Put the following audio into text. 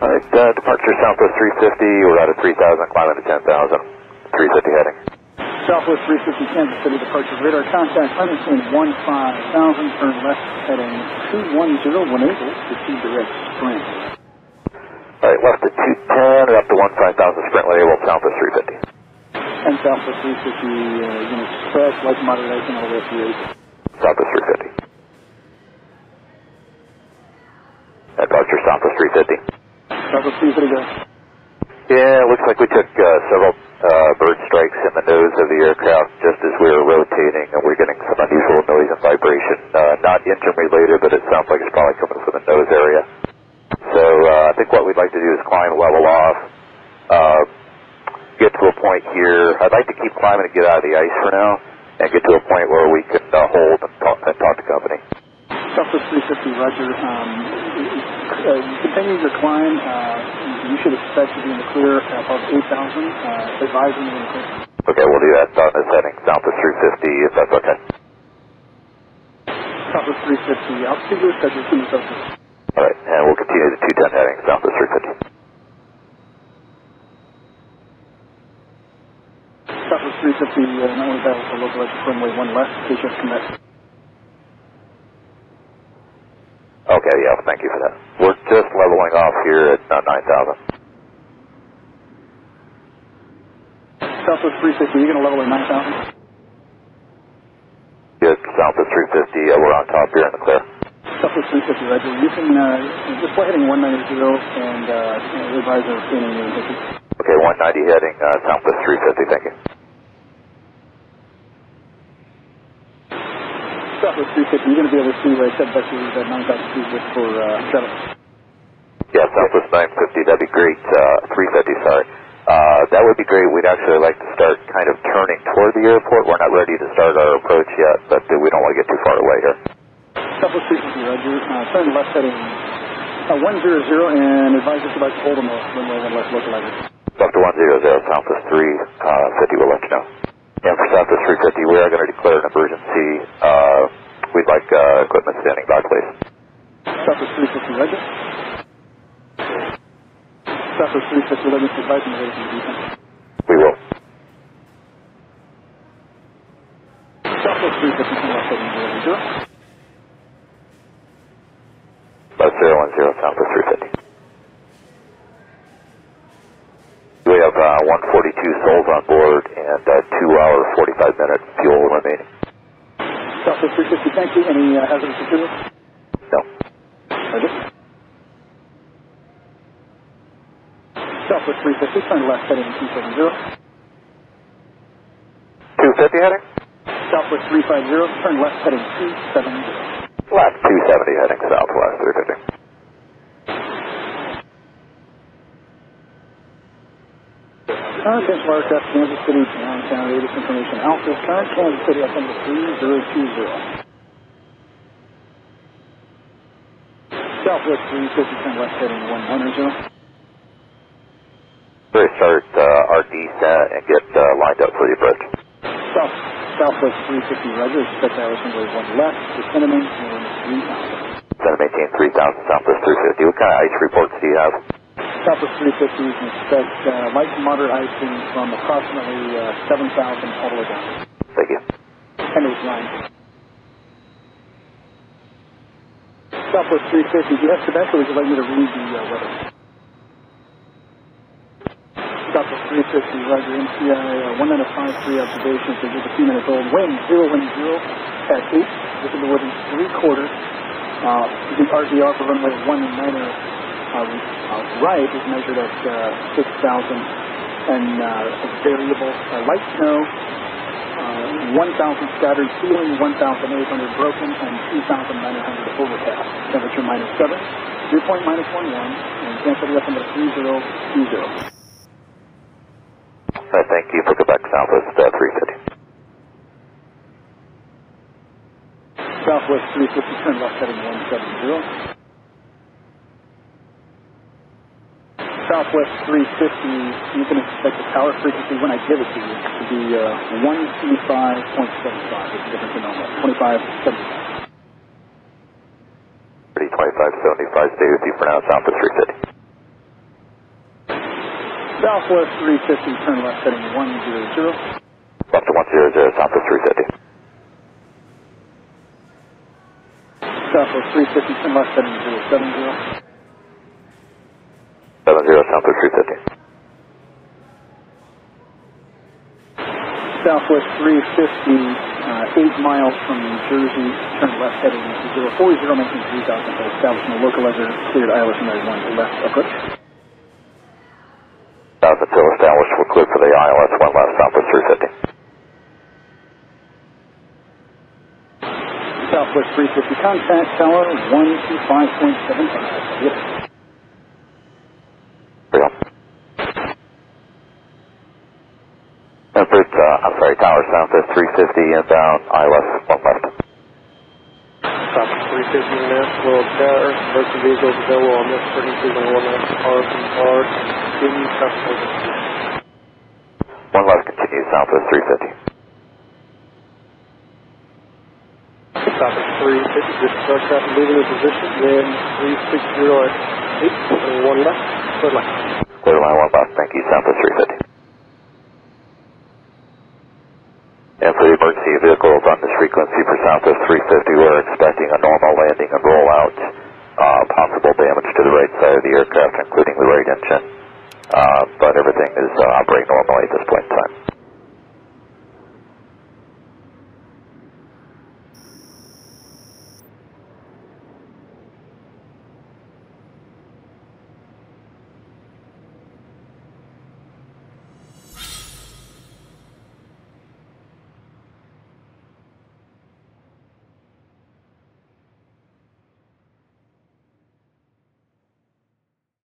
Alright, departure Southwest 350, we're out of 3,000, climbing to 10,000, 350 heading. Southwest 350, Kansas City departure, radar contact, unmaintained 15,000, turn left heading 210 when able to see direct sprint. Alright, left at 210, up to 15,000 sprint label, Southwest 350. And Southwest 350, units express, light moderation all the way up to 8. Southwest 350. Departure Southwest 350. Southwest 350, go. Yeah, it looks like we took several bird strikes in the nose of the aircraft just as we were rotating, and we're getting some unusual noise and vibration. Not engine related, but it sounds like it's probably coming from the nose area. So I think what we'd like to do is climb, level off, get to a point here. I'd like to keep climbing and get out of the ice for now, and get to a point where we can hold and talk to company. Southwest 350, roger. Continue your climb. You should expect to be in the clear above 8,000. Advising you in the clear. Okay, we'll do that on this heading, Southwest 350, if that's okay. Southwest 350, I'll see you at schedule 2 Southwest. Alright, and we'll continue the 210 heading, Southwest 350. Southwest 350, not only that, also localized runway 1 left, in case you have to commit. Okay, yeah, thank you for that. We're just leveling off here at 9,000. Southwest 350, you're going to level at 9,000? Good, Southwest 350, we're on top here in the clear. Southwest 350, roger. You can just fly heading 190 and advise of gaining your indication. Okay, 190 heading, Southwest 350, thank you. Southwest 350, you're going to be able to see where I said back to that 9,000 feet just for travel. Yeah, Southwest 950, that'd be great. 350, sorry. That would be great. We'd actually like to start kind of turning toward the airport. We're not ready to start our approach yet, but we don't want to get too far away here. Southwest 350, roger. Turn left heading 100 and advise us about to hold on the runway 1 left localizer. Up to 100, Southwest 350, we'll let you know. And for Southwest 350, we are going to declare an emergency. We'd like equipment standing by, please. Southwest 350, roger. Southwest 350, let me advise on the rating defense. We will. Southwest 350, turn left heading 010. About 010, Southwest 350. We have 142 souls on board and 2 hour, 45-minute fuel remaining. Southwest 350, thank you. Any hazardous materials? No. Roger. Southwest 350, turn left heading 270. 250 heading? Southwest 350, turn left heading 270. Left 270 heading Southwest 350. Current Central Aircraft, Kansas City, downtown radius information. Alpha, current Kansas City, FM 3020. Southwest 350, turn left heading 110. We're going to start our descent and get lined up for the approach. Southwest 350, roger. Expect hours runway 1 left. Descend and maintain 3,000. Descend and maintain 3,000, Southwest 350. What kind of ice reports do you have? Southwest 350, you can expect light to moderate icing from approximately 7,000 all the way down. Thank you. And it's 9. Southwest 350, do you have Quebec or would you like me to read the weather? Southwest 350, roger. MCI 1953 observations. They're just a few minutes old. Wind 010 at 8. This is the within 3/4. The RDR for runway 19 right is measured at 6,000 and variable light snow, 1,000 scattered, ceiling 1,800 broken, and 2,900 overcast. Temperature -7, dew point -11, and density up into 3020. Thank you for Quebec Southwest 350. Southwest 350, turn left heading 170. Southwest 350, you can expect the tower frequency when I give it to you to be 125.75. It's different than normal. 25.75. 2575, stay with you for now, Southwest 350. Southwest 350, turn left heading 100. Left to 100, Southwest 350. Southwest 350, turn left heading 070. 70, Southwest 350. Southwest 350, 8 miles from New Jersey, turn left heading 040, making 3,000 foot establishment. Localizer cleared ILS and 1 left approach. 1,000 fill established, we're cleared for the ILS 1 left, Southwest 350. Southwest 350, contact tower 125.75. Yep. Tower Southwest 350 inbound, ILS 1 left. Southwest 350 in Nashville, tower, emergency vehicles available on this frequency on 1 left, car from car, continue Southwest 350. 1 left, continue Southwest 350. Southwest 350, just start traffic moving in position, then 360 at 8, 1 left, clear line. Clear line 1 left, thank you, Southwest 350. And for the emergency vehicles on this frequency for Southwest 350, we're expecting a normal landing and rollout, possible damage to the right side of the aircraft, including the right engine, but everything is operating normally at this point in time.